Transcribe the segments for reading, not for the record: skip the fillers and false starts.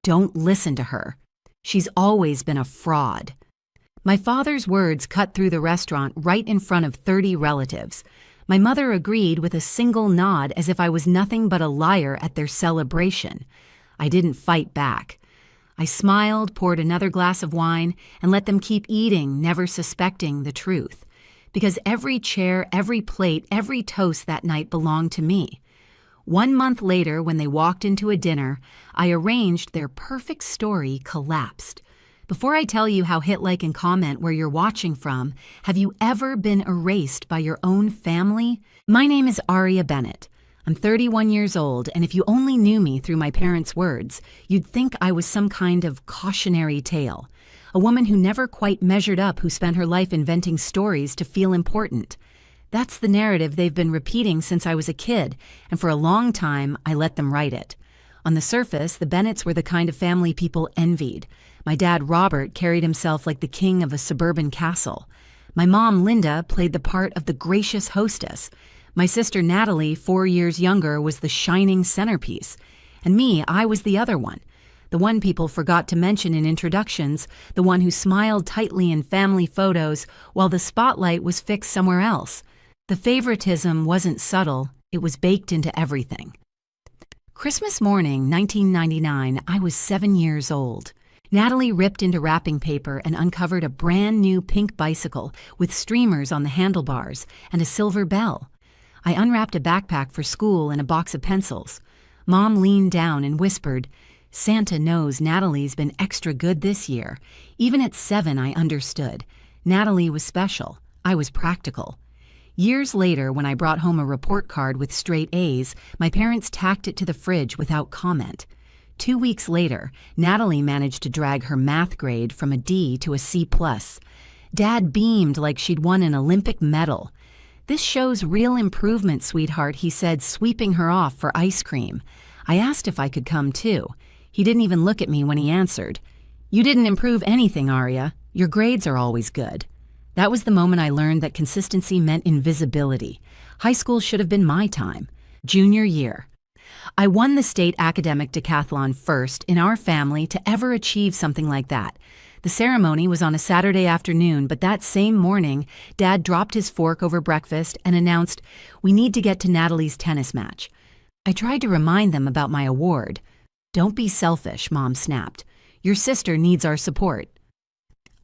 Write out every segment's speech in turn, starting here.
Don't listen to her. She's always been a fraud. My father's words cut through the restaurant right in front of 30 relatives. My mother agreed with a single nod as if I was nothing but a liar at their celebration. I didn't fight back. I smiled, poured another glass of wine, and let them keep eating, never suspecting the truth. Because every chair, every plate, every toast that night belonged to me. 1 month later, when they walked into a dinner, I arranged their perfect story collapsed. Before I tell you how, hit like and comment where you're watching from. Have you ever been erased by your own family? My name is Aria Bennett. I'm 31 years old, and if you only knew me through my parents' words, you'd think I was some kind of cautionary tale. A woman who never quite measured up, who spent her life inventing stories to feel important. That's the narrative they've been repeating since I was a kid, and for a long time, I let them write it. On the surface, the Bennetts were the kind of family people envied. My dad, Robert, carried himself like the king of a suburban castle. My mom, Linda, played the part of the gracious hostess. My sister, Natalie, 4 years younger, was the shining centerpiece. And me, I was the other one. The one people forgot to mention in introductions, the one who smiled tightly in family photos while the spotlight was fixed somewhere else. The favoritism wasn't subtle, it was baked into everything. Christmas morning, 1999, I was 7 years old. Natalie ripped into wrapping paper and uncovered a brand new pink bicycle with streamers on the handlebars and a silver bell. I unwrapped a backpack for school and a box of pencils. Mom leaned down and whispered, "Santa knows Natalie's been extra good this year." Even at 7, I understood. Natalie was special. I was practical. Years later, when I brought home a report card with straight A's, my parents tacked it to the fridge without comment. 2 weeks later, Natalie managed to drag her math grade from a D to a C+. Dad beamed like she'd won an Olympic medal. "This shows real improvement, sweetheart," he said, sweeping her off for ice cream. I asked if I could come too. He didn't even look at me when he answered. "You didn't improve anything, Aria. Your grades are always good." That was the moment I learned that consistency meant invisibility. High school should have been my time. Junior year. I won the state academic decathlon, first in our family to ever achieve something like that. The ceremony was on a Saturday afternoon, but that same morning, Dad dropped his fork over breakfast and announced, "We need to get to Natalie's tennis match." I tried to remind them about my award. "Don't be selfish," Mom snapped. "Your sister needs our support."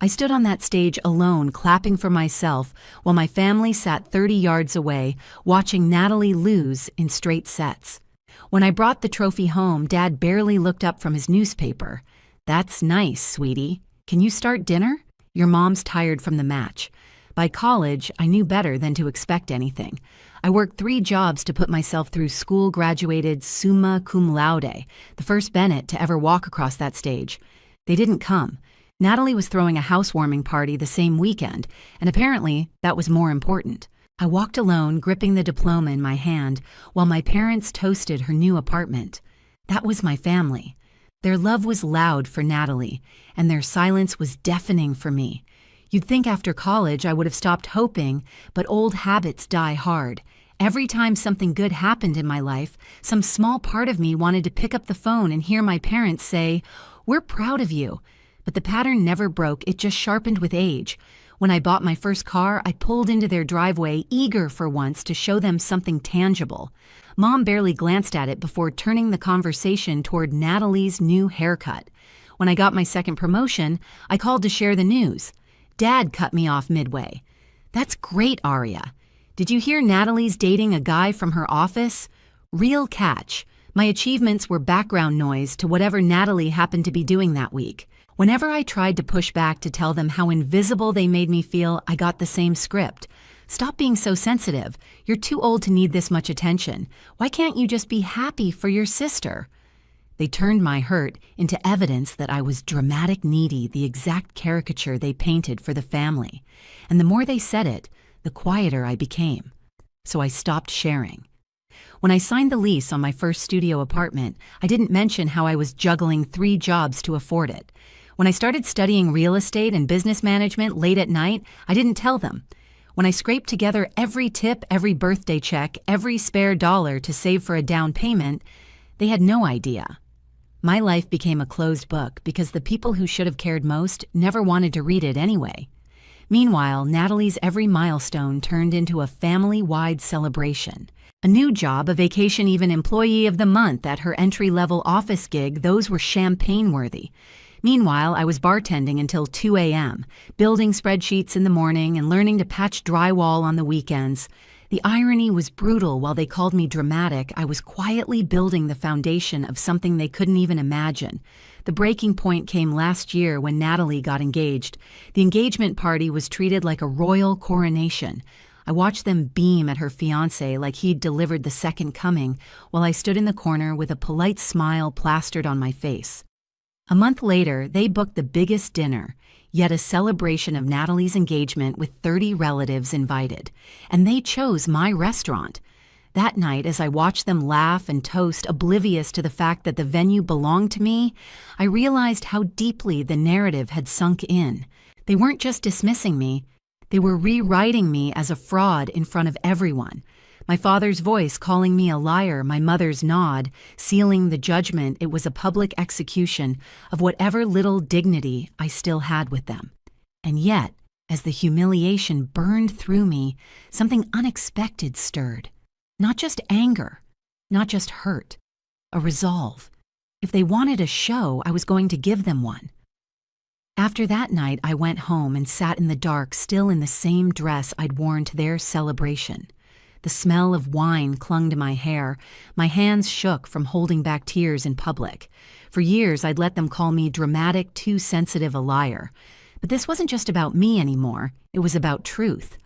I stood on that stage alone, clapping for myself, while my family sat 30 yards away, watching Natalie lose in straight sets. When I brought the trophy home, Dad barely looked up from his newspaper. "That's nice, sweetie. Can you start dinner? Your mom's tired from the match." By college, I knew better than to expect anything. I worked 3 jobs to put myself through school, graduated summa cum laude, the first Bennett to ever walk across that stage. They didn't come. Natalie was throwing a housewarming party the same weekend, and apparently that was more important. I walked alone, gripping the diploma in my hand, while my parents toasted her new apartment. That was my family. Their love was loud for Natalie, and their silence was deafening for me. You'd think after college I would have stopped hoping, but old habits die hard. Every time something good happened in my life, some small part of me wanted to pick up the phone and hear my parents say, "We're proud of you." But the pattern never broke, it just sharpened with age. When I bought my first car, I pulled into their driveway, eager for once to show them something tangible. Mom barely glanced at it before turning the conversation toward Natalie's new haircut. When I got my second promotion, I called to share the news. Dad cut me off midway. "That's great, Aria. Did you hear Natalie's dating a guy from her office?" Real catch. My achievements were background noise to whatever Natalie happened to be doing that week. Whenever I tried to push back to tell them how invisible they made me feel, I got the same script. "Stop being so sensitive. You're too old to need this much attention. Why can't you just be happy for your sister?" They turned my hurt into evidence that I was dramatic needy, the exact caricature they painted for the family. And the more they said it, the quieter I became. So I stopped sharing. When I signed the lease on my first studio apartment, I didn't mention how I was juggling 3 jobs to afford it. When I started studying real estate and business management late at night, I didn't tell them. When I scraped together every tip, every birthday check, every spare dollar to save for a down payment, they had no idea. My life became a closed book because the people who should have cared most never wanted to read it anyway. Meanwhile, Natalie's every milestone turned into a family-wide celebration. A new job, a vacation, even Employee of the Month at her entry-level office gig, those were champagne-worthy. Meanwhile, I was bartending until 2 a.m., building spreadsheets in the morning and learning to patch drywall on the weekends. The irony was brutal. While they called me dramatic, I was quietly building the foundation of something they couldn't even imagine. The breaking point came last year when Natalie got engaged. The engagement party was treated like a royal coronation. I watched them beam at her fiancé like he'd delivered the second coming, while I stood in the corner with a polite smile plastered on my face. A month later, they booked the biggest dinner, yet a celebration of Natalie's engagement with 30 relatives invited, and they chose my restaurant. That night, as I watched them laugh and toast, oblivious to the fact that the venue belonged to me, I realized how deeply the narrative had sunk in. They weren't just dismissing me, they were rewriting me as a fraud in front of everyone. My father's voice calling me a liar, my mother's nod, sealing the judgment. It was a public execution of whatever little dignity I still had with them. And yet, as the humiliation burned through me, something unexpected stirred. Not just anger, not just hurt, a resolve. If they wanted a show, I was going to give them one. After that night, I went home and sat in the dark, still in the same dress I'd worn to their celebration. The smell of wine clung to my hair. My hands shook from holding back tears in public. For years, I'd let them call me dramatic, too sensitive, a liar. But this wasn't just about me anymore. It was about truth.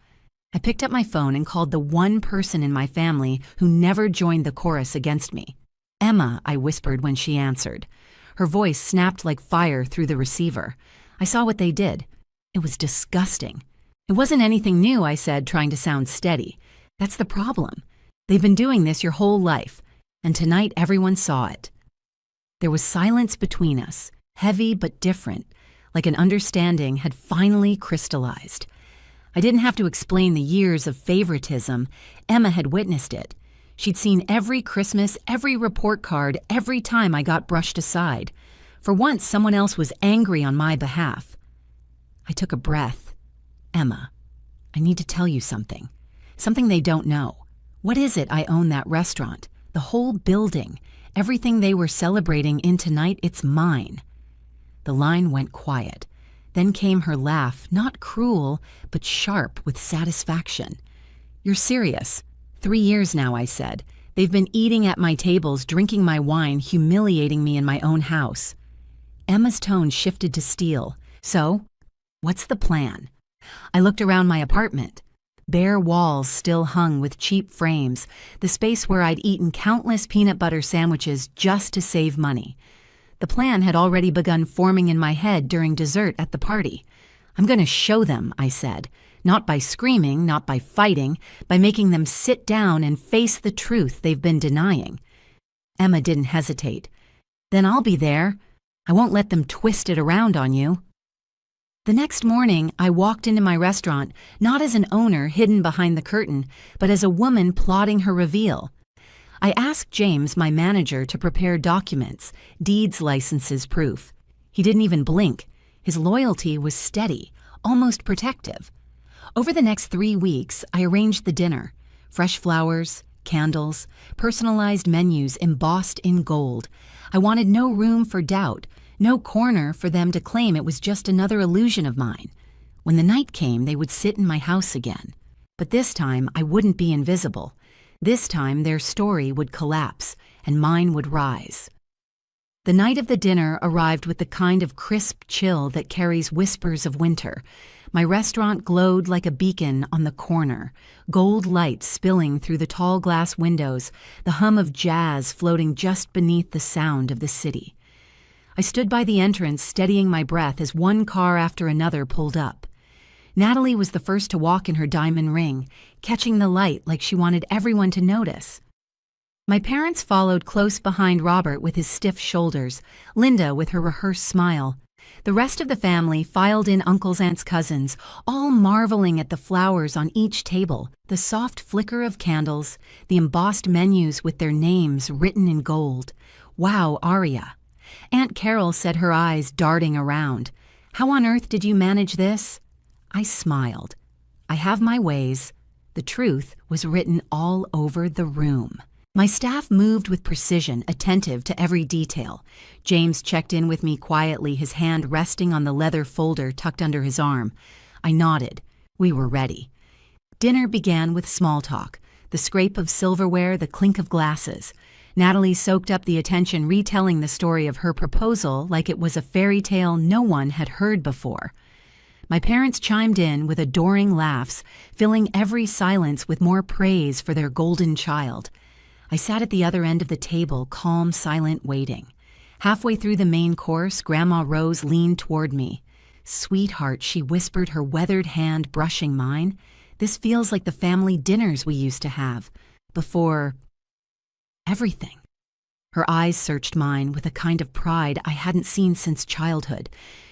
I picked up my phone and called the one person in my family who never joined the chorus against me. "Emma," I whispered when she answered. Her voice snapped like fire through the receiver. I saw what they did. It was disgusting. "It wasn't anything new," I said, trying to sound steady. "That's the problem. They've been doing this your whole life, and tonight everyone saw it." There was silence between us, heavy but different, like an understanding had finally crystallized. I didn't have to explain the years of favoritism. Emma had witnessed it. She'd seen every Christmas, every report card, every time I got brushed aside. For once, someone else was angry on my behalf. I took a breath. "Emma, I need to tell you something. Something they don't know. What is it? I own that restaurant, the whole building, everything they were celebrating in tonight, it's mine." The line went quiet. Then came her laugh, not cruel, but sharp with satisfaction. "You're serious? 3 years now," I said. "They've been eating at my tables, drinking my wine, humiliating me in my own house." Emma's tone shifted to steel. "So, what's the plan?" I looked around my apartment. Bare walls still hung with cheap frames, the space where I'd eaten countless peanut butter sandwiches just to save money. The plan had already begun forming in my head during dessert at the party. "I'm going to show them," I said, not by screaming, not by fighting, by making them sit down and face the truth they've been denying. Emma didn't hesitate. "Then I'll be there. I won't let them twist it around on you." The next morning, I walked into my restaurant, not as an owner hidden behind the curtain, but as a woman plotting her reveal. I asked James, my manager, to prepare documents, deeds, licenses, proof. He didn't even blink. His loyalty was steady, almost protective. Over the next 3 weeks, I arranged the dinner. Fresh flowers, candles, personalized menus embossed in gold. I wanted no room for doubt, no corner for them to claim it was just another illusion of mine. When the night came, they would sit in my house again. But this time, I wouldn't be invisible. This time, their story would collapse, and mine would rise. The night of the dinner arrived with the kind of crisp chill that carries whispers of winter. My restaurant glowed like a beacon on the corner, gold light spilling through the tall glass windows, the hum of jazz floating just beneath the sound of the city. I stood by the entrance, steadying my breath as one car after another pulled up. Natalie was the first to walk in her diamond ring, catching the light like she wanted everyone to notice. My parents followed close behind Robert with his stiff shoulders, Linda with her rehearsed smile. The rest of the family filed in uncles, aunts, cousins, all marveling at the flowers on each table, the soft flicker of candles, the embossed menus with their names written in gold. "Wow, Aria." Aunt Carol said, her eyes darting around. "How on earth did you manage this?" I smiled. I have my ways. The truth was written all over the room. My staff moved with precision, attentive to every detail. James checked in with me quietly, his hand resting on the leather folder tucked under his arm. I nodded. We were ready. Dinner began with small talk, the scrape of silverware, the clink of glasses. Natalie soaked up the attention, retelling the story of her proposal like it was a fairy tale no one had heard before. My parents chimed in with adoring laughs, filling every silence with more praise for their golden child. I sat at the other end of the table, calm, silent, waiting. Halfway through the main course, Grandma Rose leaned toward me. "Sweetheart," she whispered, her weathered hand brushing mine. "This feels like the family dinners we used to have. Before everything." Her eyes searched mine with a kind of pride I hadn't seen since childhood.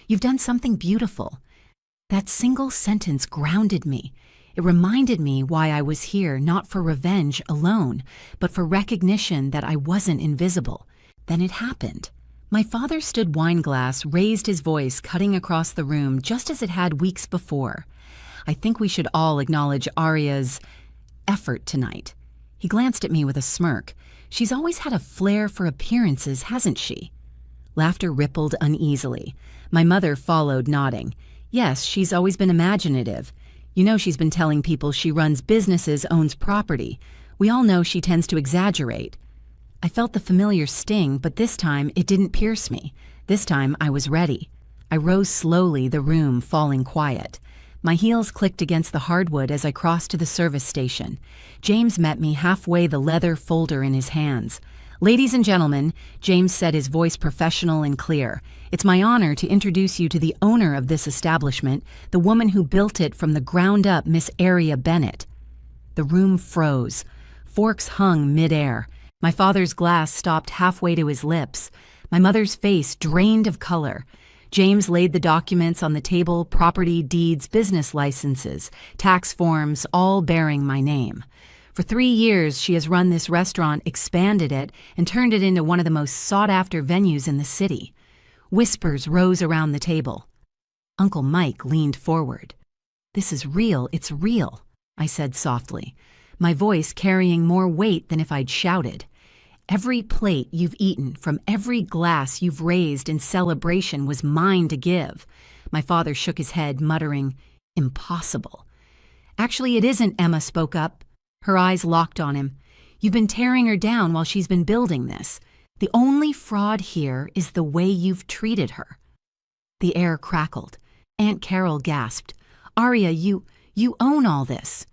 "You've done something beautiful." That single sentence grounded me. It reminded me why I was here, not for revenge alone, but for recognition that I wasn't invisible. Then it happened. My father stood wineglass, raised his voice, cutting across the room just as it had weeks before. "I think we should all acknowledge Arya's effort tonight." He glanced at me with a smirk. "She's always had a flair for appearances, hasn't she?" Laughter rippled uneasily. My mother followed, nodding. "Yes, she's always been imaginative. You know, she's been telling people she runs businesses, owns property. We all know she tends to exaggerate." I felt the familiar sting, but this time it didn't pierce me. This time I was ready. I rose slowly, the room falling quiet. My heels clicked against the hardwood as I crossed to the service station. James met me halfway, the leather folder in his hands. "Ladies and gentlemen," James said, his voice professional and clear, "it's my honor to introduce you to the owner of this establishment, the woman who built it from the ground up, Miss Arya Bennett." The room froze. Forks hung midair. My father's glass stopped halfway to his lips. My mother's face drained of color. James laid the documents on the table, property, deeds, business licenses, tax forms, all bearing my name. For 3 years, she has run this restaurant, expanded it, and turned it into one of the most sought-after venues in the city. Whispers rose around the table. Uncle Mike leaned forward. "This is real, it's real," I said softly, my voice carrying more weight than if I'd shouted. "Every plate you've eaten, from every glass you've raised in celebration was mine to give." My father shook his head, muttering, "Impossible." "Actually, it isn't," Emma spoke up. Her eyes locked on him. "You've been tearing her down while she's been building this. The only fraud here is the way you've treated her." The air crackled. Aunt Carol gasped. "Arya, you own all this."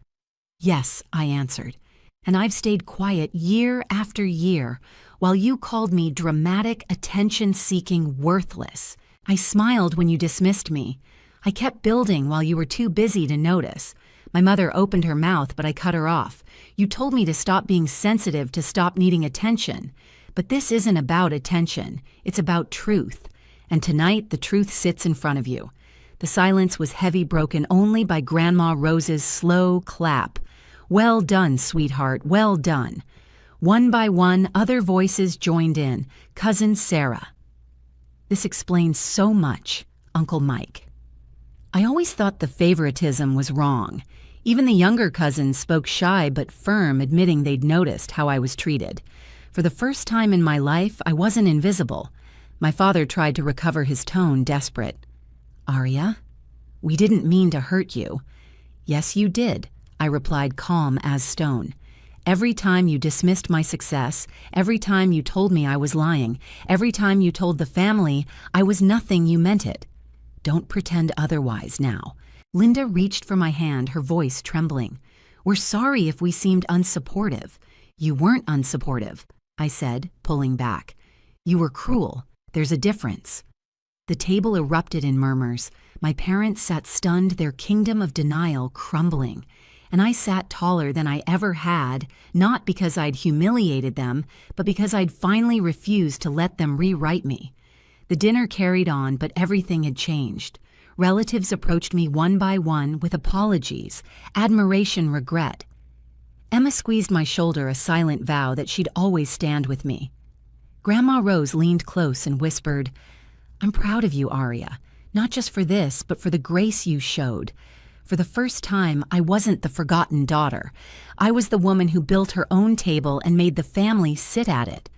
"Yes," I answered. "And I've stayed quiet year after year while you called me dramatic, attention-seeking, worthless. I smiled when you dismissed me. I kept building while you were too busy to notice." My mother opened her mouth, but I cut her off. "You told me to stop being sensitive, to stop needing attention. But this isn't about attention. It's about truth. And tonight, the truth sits in front of you." The silence was heavy, broken only by Grandma Rose's slow clap. "Well done, sweetheart, well done." One by one, other voices joined in. Cousin Sarah. "This explains so much, Uncle Mike." I always thought the favoritism was wrong. Even the younger cousins spoke shy but firm, admitting they'd noticed how I was treated. For the first time in my life, I wasn't invisible. My father tried to recover his tone, desperate. "Arya, we didn't mean to hurt you." "Yes, you did," I replied, calm as stone. "Every time you dismissed my success, every time you told me I was lying, every time you told the family I was nothing, you meant it. Don't pretend otherwise now." Linda reached for my hand, her voice trembling. "We're sorry if we seemed unsupportive." "You weren't unsupportive," I said, pulling back. "You were cruel. There's a difference." The table erupted in murmurs. My parents sat stunned, their kingdom of denial crumbling. And I sat taller than I ever had, not because I'd humiliated them, but because I'd finally refused to let them rewrite me. The dinner carried on, but everything had changed. Relatives approached me one by one with apologies, admiration, regret. Emma squeezed my shoulder, a silent vow that she'd always stand with me. Grandma Rose leaned close and whispered, "I'm proud of you, Aria, not just for this, but for the grace you showed. For the first time, I wasn't the forgotten daughter. I was the woman who built her own table and made the family sit at it."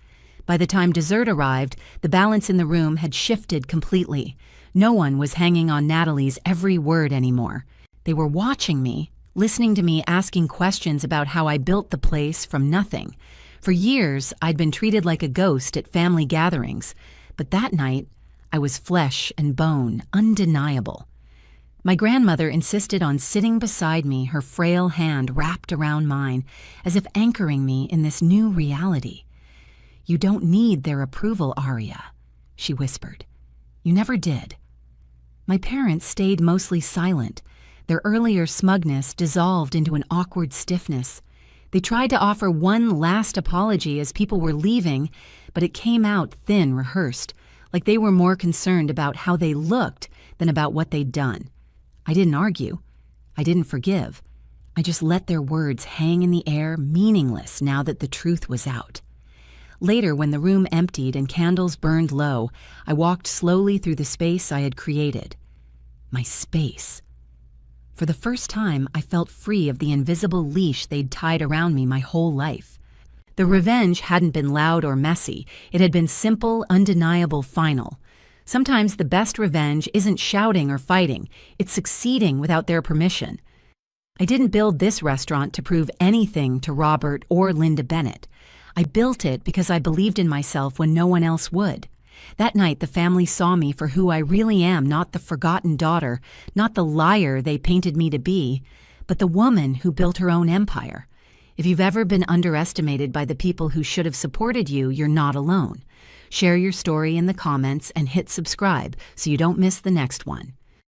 By the time dessert arrived, the balance in the room had shifted completely. No one was hanging on Natalie's every word anymore. They were watching me, listening to me asking questions about how I built the place from nothing. For years, I'd been treated like a ghost at family gatherings, but that night, I was flesh and bone, undeniable. My grandmother insisted on sitting beside me, her frail hand wrapped around mine, as if anchoring me in this new reality. "You don't need their approval, Aria," she whispered. "You never did." My parents stayed mostly silent. Their earlier smugness dissolved into an awkward stiffness. They tried to offer one last apology as people were leaving, but it came out thin, rehearsed, like they were more concerned about how they looked than about what they'd done. I didn't argue. I didn't forgive. I just let their words hang in the air, meaningless now that the truth was out. Later, when the room emptied and candles burned low, I walked slowly through the space I had created. My space. For the first time, I felt free of the invisible leash they'd tied around me my whole life. The revenge hadn't been loud or messy. It had been simple, undeniable, final. Sometimes the best revenge isn't shouting or fighting. It's succeeding without their permission. I didn't build this restaurant to prove anything to Robert or Linda Bennett. I built it because I believed in myself when no one else would. That night, the family saw me for who I really am, not the forgotten daughter, not the liar they painted me to be, but the woman who built her own empire. If you've ever been underestimated by the people who should have supported you, you're not alone. Share your story in the comments and hit subscribe so you don't miss the next one.